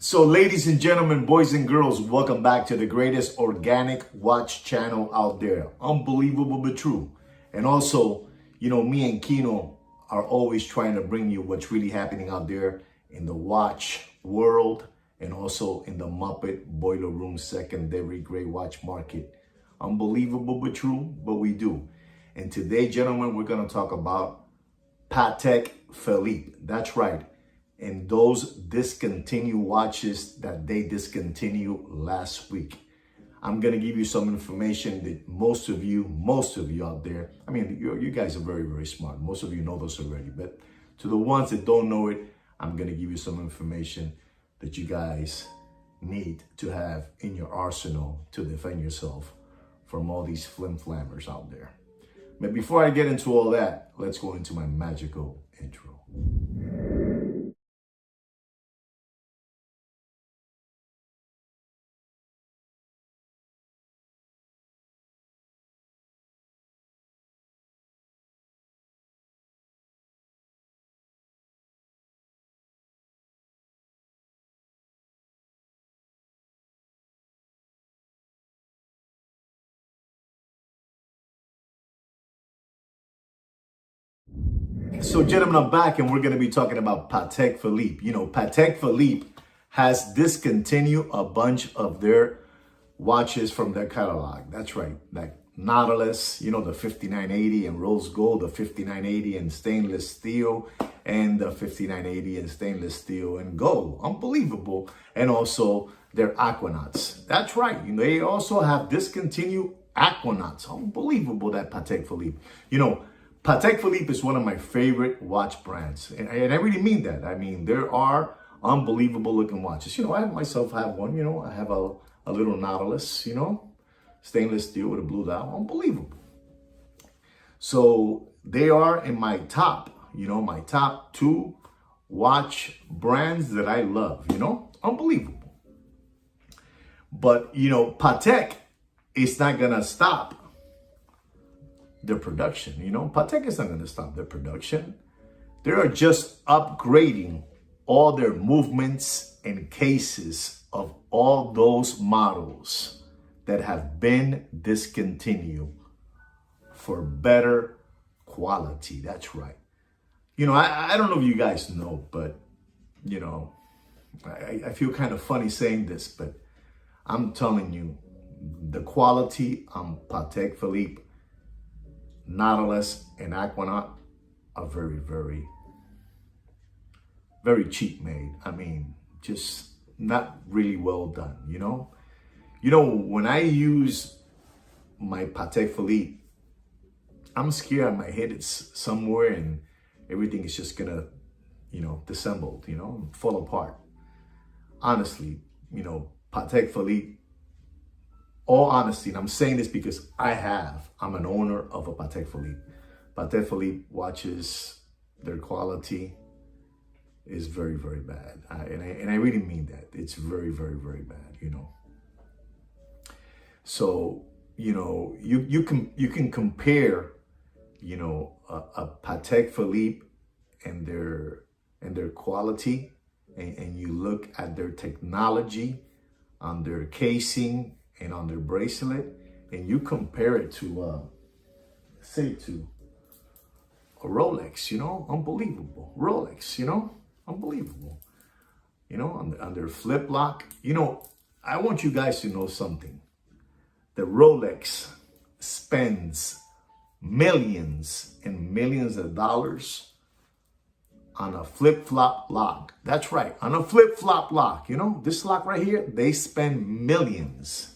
So ladies and gentlemen, boys and girls, welcome back to the greatest organic watch channel out there. Unbelievable but true. And also, me and Kino are always trying to bring you what's really happening out there in the watch world and also in the Muppet Boiler Room secondary gray watch market. Unbelievable but true, but we do. And today, gentlemen, we're going to talk about Patek Philippe. That's right. And those discontinued watches that they discontinued last week. I'm going to give you some information that most of you out there, I mean, you guys are very, very smart. Most of you know this already, but to the ones that don't know it, I'm going to give you some information that you guys need to have in your arsenal to defend yourself from all these flim-flammers out there. But before I get into all that, let's go into my magical intro. So gentlemen, I'm back and we're going to be talking about Patek Philippe. Patek Philippe has discontinued a bunch of their watches from their catalog. That's right. Like Nautilus, the 5980 and rose gold, the 5980 and stainless steel, and the 5980 and stainless steel and gold. Unbelievable. And also their Aquanauts. That's right. They also have discontinued Aquanauts. Unbelievable, that Patek Philippe. Patek Philippe is one of my favorite watch brands. And I really mean that. I mean, there are unbelievable looking watches. I myself have one, I have a little Nautilus, stainless steel with a blue dial. Unbelievable. So they are in my top, my top two watch brands that I love, unbelievable. But, Patek is not going to stop their production. Patek is not going to stop their production. They are just upgrading all their movements and cases of all those models that have been discontinued for better quality. That's right. I don't know if you guys know, but, I feel kind of funny saying this, but I'm telling you, the quality on Patek Philippe, Nautilus, and Aquanaut are very, very, very cheap made. I mean, just not really well done, when I use my Patek Philippe, I'm scared I might hit it somewhere and everything is just gonna, disassembled, fall apart. Honestly, Patek Philippe, all honesty, and I'm saying this because I'm an owner of a Patek Philippe. Patek Philippe watches, their quality is very, very bad. And I really mean that. It's very, very, very bad, So, you can compare, a Patek Philippe and their quality, and you look at their technology on their casing and on their bracelet, and you compare it to, say, to a Rolex, unbelievable. Rolex, unbelievable. On their flip lock. I want you guys to know something. The Rolex spends millions and millions of dollars on a flip-flop lock. That's right, on a flip-flop lock. This lock right here, they spend millions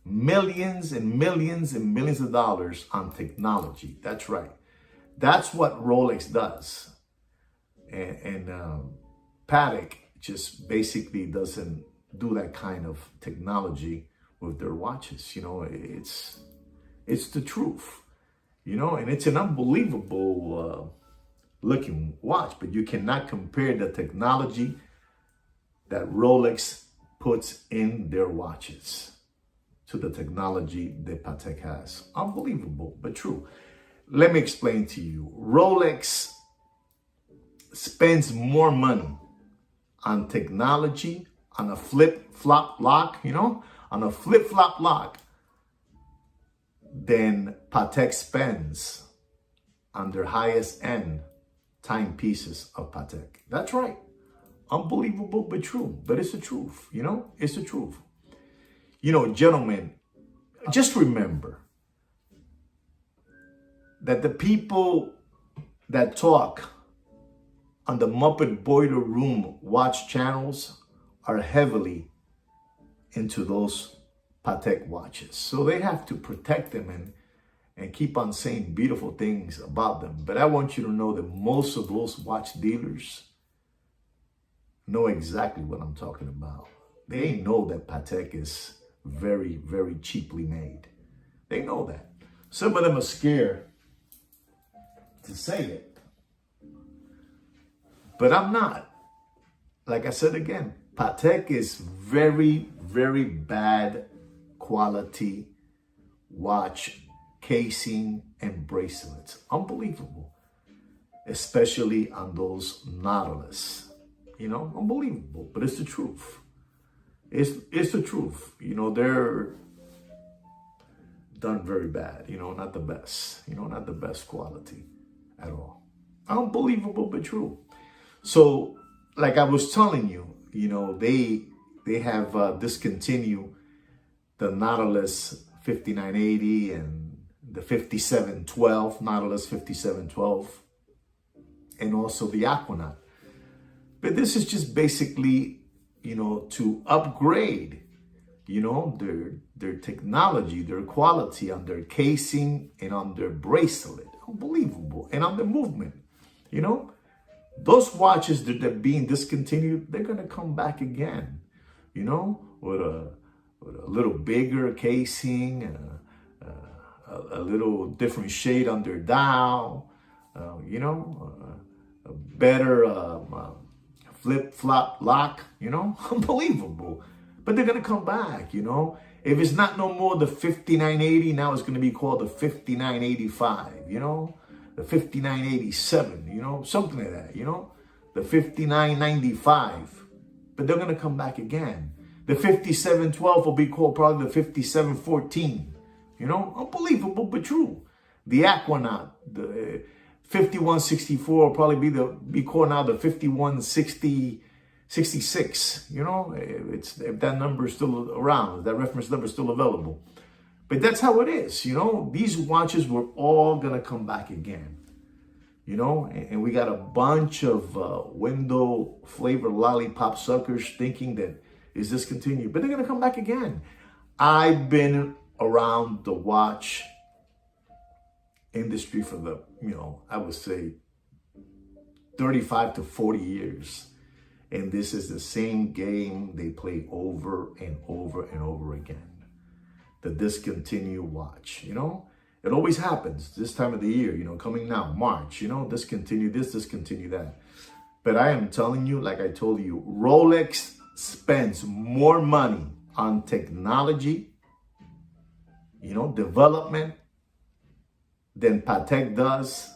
and millions and millions of dollars on technology. That's right. That's what Rolex does. And Patek just basically doesn't do that kind of technology with their watches. It's the truth, and it's an unbelievable looking watch, but you cannot compare the technology that Rolex puts in their watches to the technology that Patek has. Unbelievable, but true. Let me explain to you. Rolex spends more money on technology, on a flip-flop lock, on a flip-flop lock than Patek spends on their highest end timepieces of Patek. That's right. Unbelievable, but true. But it's the truth, It's the truth. Gentlemen, just remember that the people that talk on the Muppet Boiler Room watch channels are heavily into those Patek watches. So they have to protect them and keep on saying beautiful things about them. But I want you to know that most of those watch dealers know exactly what I'm talking about. They know that Patek is very, very cheaply made. They know that. Some of them are scared to say it. But I'm not. Like I said again, Patek is very, very bad quality watch casing and bracelets. Unbelievable. Especially on those Nautilus. Unbelievable. But it's the truth. It's the truth. They're done very bad. Not the best. Not the best quality at all. Unbelievable, but true. So, like I was telling you, they have discontinued the Nautilus 5980 and the 5712, Nautilus 5712, and also the Aquanaut. But this is just basically, to upgrade, their technology, their quality on their casing and on their bracelet. Unbelievable. And on the movement, those watches that are being discontinued, they're going to come back again, with a little bigger casing, a little different shade on their dial, a better flip-flop lock, unbelievable. But they're going to come back, If it's not no more the 5980, now it's going to be called the 5985, the 5987, something like that, the 5995. But they're going to come back again. The 5712 will be called probably the 5714, unbelievable, but true. The Aquanaut, the 5164 will probably be called now the 5166. If that number is still around, if that reference number is still available. But that's how it is, These watches were all going to come back again, And we got a bunch of window flavor lollipop suckers thinking that is discontinued. But they're going to come back again. I've been around the watch industry for the, I would say 35 to 40 years. And this is the same game they play over and over and over again. The discontinue watch, It always happens this time of the year, coming now, March, discontinue this, discontinue that. But I am telling you, like I told you, Rolex spends more money on technology, development than Patek does.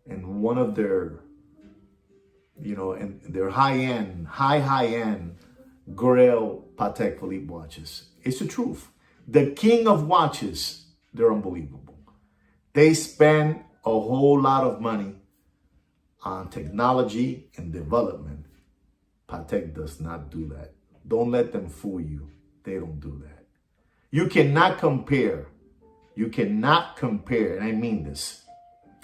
And one of their, and their high-end Grail Patek Philippe watches. It's the truth. The king of watches, they're unbelievable. They spend a whole lot of money on technology and development. Patek does not do that. Don't let them fool you. They don't do that. You cannot compare, and I mean this,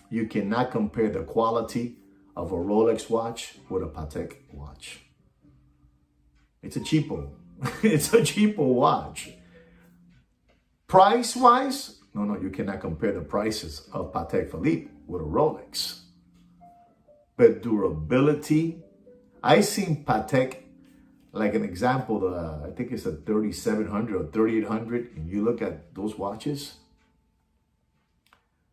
you cannot compare the quality of a Rolex watch with a Patek watch. It's a cheapo. It's a cheapo watch. Price-wise, no, you cannot compare the prices of Patek Philippe with a Rolex. But durability, I seen Patek, like an example, I think it's a 3700 or 3800, and you look at those watches,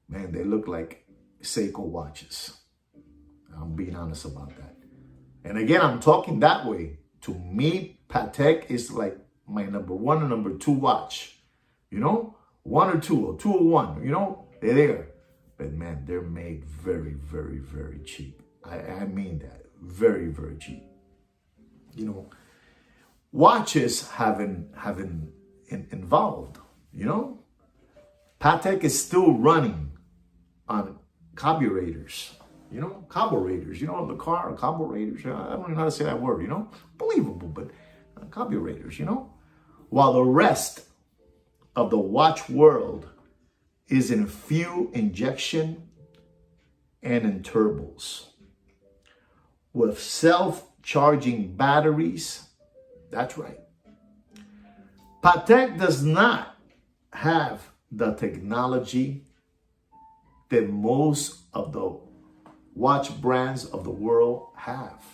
man, they look like Seiko watches. I'm being honest about that. And again, I'm talking that way. To me, Patek is like my number one or number two watch. One or two or one, they're there. But man, they're made very, very, very cheap. I mean that. Very, very cheap. watches haven't involved, you know? Patek is still running on carburetors, you know, carburetors, you know, the car, carburetors. I don't even know how to say that word, you know? Believable, but carburetors, you know? While the rest of the watch world is in fuel injection and in turbos. With self-charging batteries, that's right. Patek does not have the technology that most of the watch brands of the world have.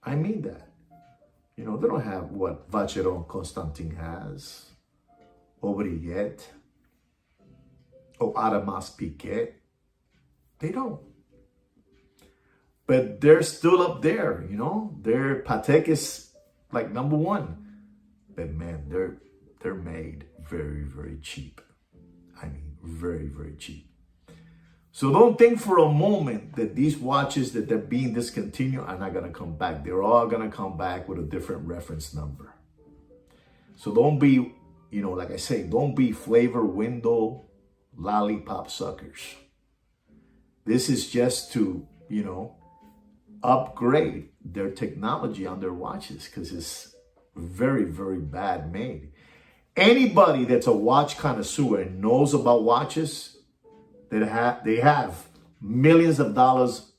I mean that. You know, they don't have what Vacheron Constantin has, Aubryet, or Audemars Piguet. They don't. But they're still up there, you know. Their Patek is like number one. But man, they're made very, very cheap. I mean, very, very cheap. So don't think for a moment that these watches that they're being discontinued are not going to come back. They're all going to come back with a different reference number. So don't be, you know, like I say, don't be flavor window lollipop suckers. This is just to, you know, upgrade their technology on their watches because it's very, very bad made. Anybody that's a watch connoisseur and knows about watches, that they have millions of dollars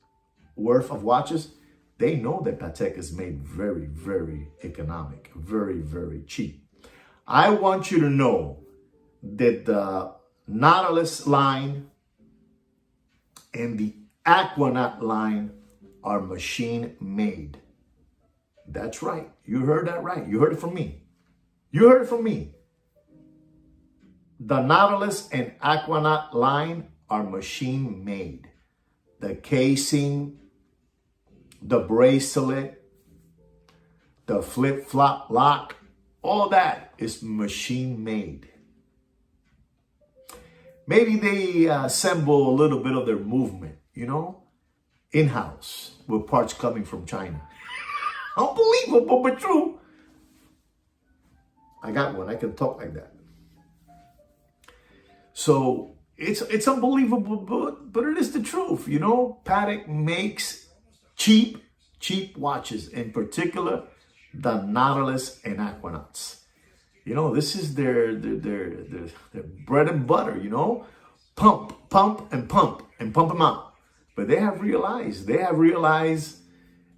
worth of watches, they know that Patek is made very, very economic, very, very cheap. I want you to know that the Nautilus line and the Aquanaut line are machine made. That's right. You heard that right. You heard it from me. You heard it from me. The Nautilus and Aquanaut line are machine made. The casing, the bracelet, the flip-flop lock, all that is machine made. Maybe they assemble a little bit of their movement, you know, in-house with parts coming from China. Unbelievable, but true. I got one. I can talk like that. So it's unbelievable, but it is the truth. You know, Patek makes cheap watches, in particular, the Nautilus and Aquanauts. You know, this is their bread and butter, you know. Pump, and pump them out. But they have realized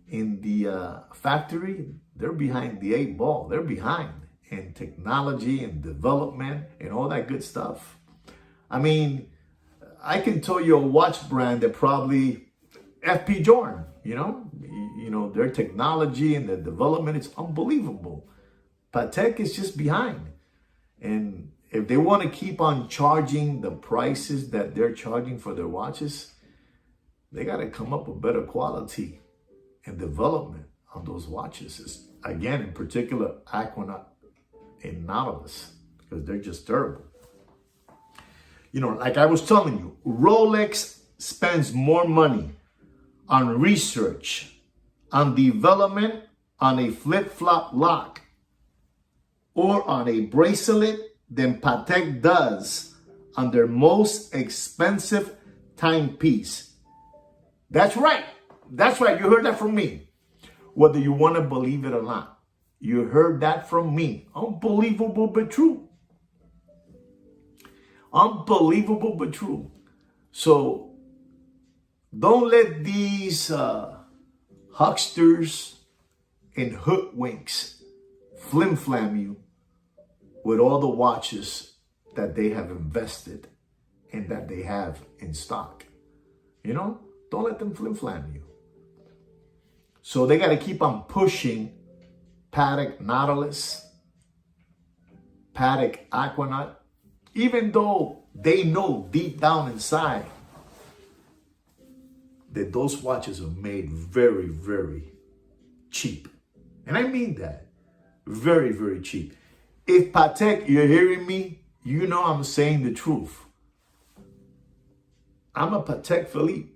in the factory, they're behind the 8 ball. They're behind in technology and development and all that good stuff. I mean, I can tell you a watch brand that probably FP Jordan, you know, their technology and their development is unbelievable. Patek is just behind. And if they want to keep on charging the prices that they're charging for their watches, they got to come up with better quality and development on those watches. Again, in particular, Aquanaut and Nautilus, because they're just terrible. You know, like I was telling you, Rolex spends more money on research, on development, on a flip-flop lock, or on a bracelet than Patek does on their most expensive timepiece. That's right. That's right. You heard that from me. Whether you want to believe it or not. You heard that from me. Unbelievable but true. Unbelievable but true. So don't let these hucksters and hoodwinks flim-flam you with all the watches that they have invested and that they have in stock. You know, don't let them flim-flam you. So they got to keep on pushing Patek Nautilus, Patek Aquanaut, even though they know deep down inside that those watches are made very, very cheap. And I mean that. Very, very cheap. If Patek, you're hearing me, you know I'm saying the truth. I'm a Patek Philippe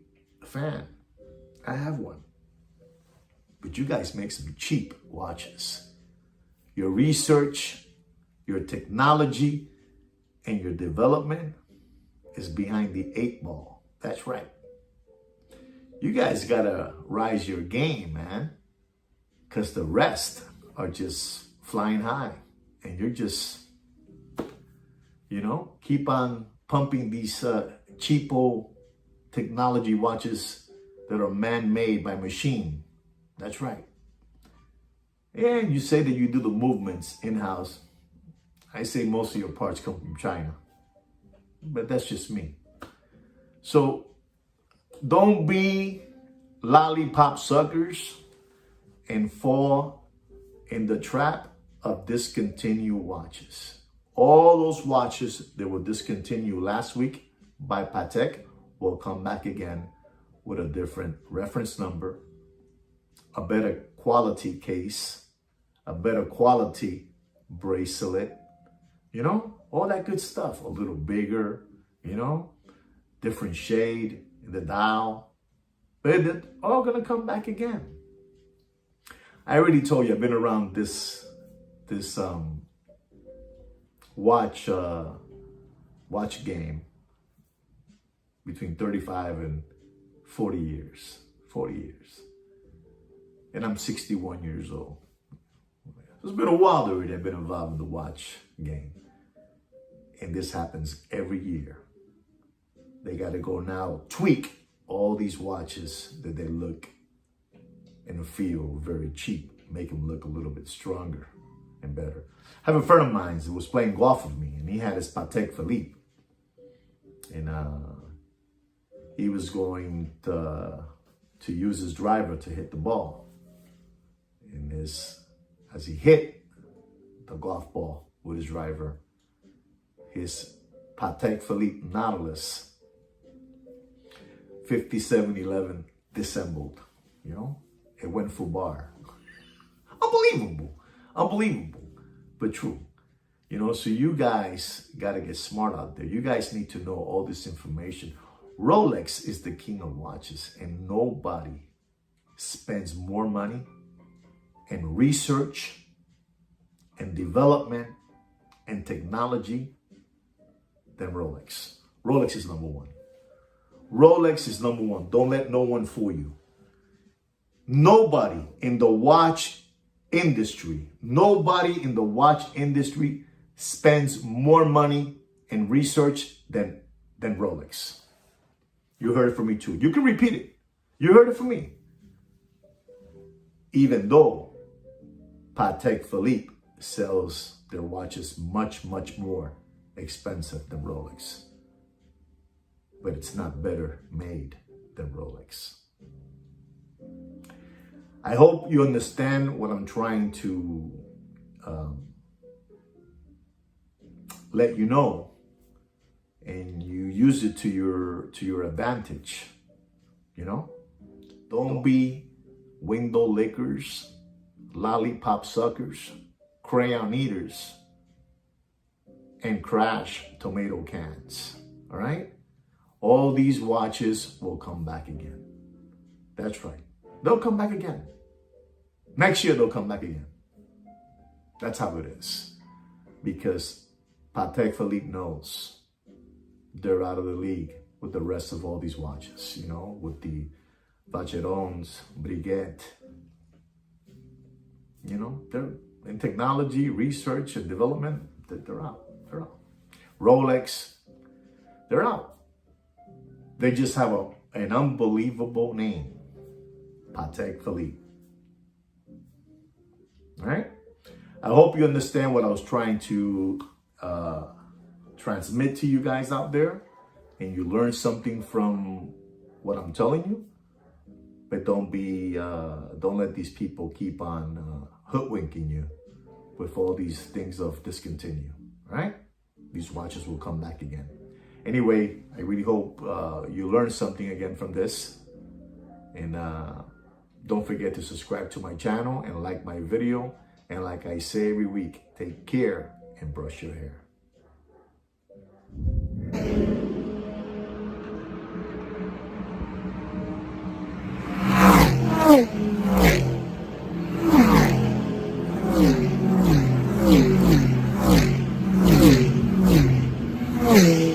fan. I have one. But you guys make some cheap watches. your research, your technology, and your development is behind the 8 ball. That's right. You guys gotta rise your game, man, because the rest are just flying high, and you're just, keep on pumping these cheapo technology watches that are man-made by machine. That's right. And you say that you do the movements in-house. I say most of your parts come from China, but that's just me. So don't be lollipop suckers and fall in the trap of discontinued watches. All those watches that were discontinued last week by Patek will come back again with a different reference number, a better quality case, a better quality bracelet, all that good stuff. A little bigger, different shade in the dial. But they're all gonna come back again. I already told you I've been around this watch game between 35 and 40 years. 40 years. And I'm 61 years old. It's been a while already I've been involved in the watch game. And this happens every year. They got to go now tweak all these watches that they look and feel very cheap, make them look a little bit stronger and better. I have a friend of mine who was playing golf with me, and he had his Patek Philippe. And he was going to use his driver to hit the ball. And as he hit the golf ball with his driver, his Patek Philippe Nautilus 5711 disassembled. It went full bar. Unbelievable, but true. So you guys got to get smart out there. You guys need to know all this information. Rolex is the king of watches, and nobody spends more money in research and development and technology than Rolex. Rolex is number one. Rolex is number one. Don't let no one fool you. Nobody in the watch industry spends more money in research than Rolex. You heard it from me too. You can repeat it. You heard it from me. Even though Patek Philippe sells their watches much, much more expensive than Rolex. But it's not better made than Rolex. I hope you understand what I'm trying to let you know, and you use it to your advantage. Don't be window lickers, lollipop suckers, crayon eaters, and crash tomato cans. All right? All these watches will come back again. That's right. They'll come back again. Next year, they'll come back again. That's how it is. Because Patek Philippe knows they're out of the league with the rest of all these watches, with the Vacherons, Breguet. They're in technology, research, and development, they're out. They're out. Rolex, they're out. They just have an unbelievable name. Patek Philippe. All right? I hope you understand what I was trying to transmit to you guys out there, and you learn something from what I'm telling you. But don't let these people keep on hoodwinking you with all these things of discontinue. All right? These watches will come back again. Anyway, I really hope you learned something again from this. And don't forget to subscribe to my channel and like my video. And like I say every week, take care and brush your hair. Oh.